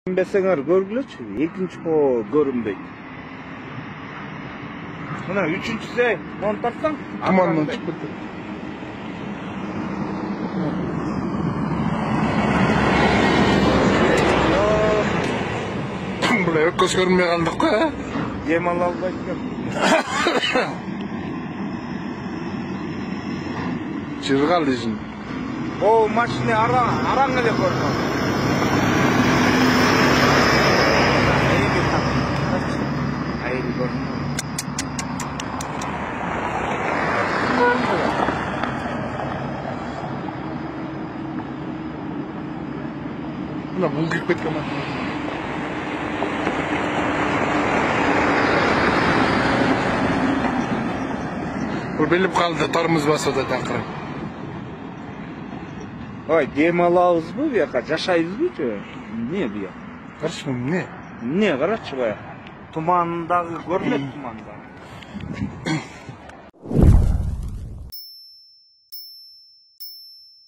Көрінбесеңер көргілечі, екінші көрінбейді. Мына үшіншісі, оны тартсаң, тұманнан шығып кетті. Бұлай көз көрінмей қалдық қой, ә? Демал албайды. Жырғал дейсің. О, машине араң әле көрінеді. Мына бұл кеп кеткен машина. Бұл беліп қалды, тормоз басуда тақыры. Ой, демалабыз бу бұяқа, жашайбыз бу? Не бұяқ? Қаршы бұл не? Не, қарашы бұяқ. Тұмандағы көрінеді тұмандағы.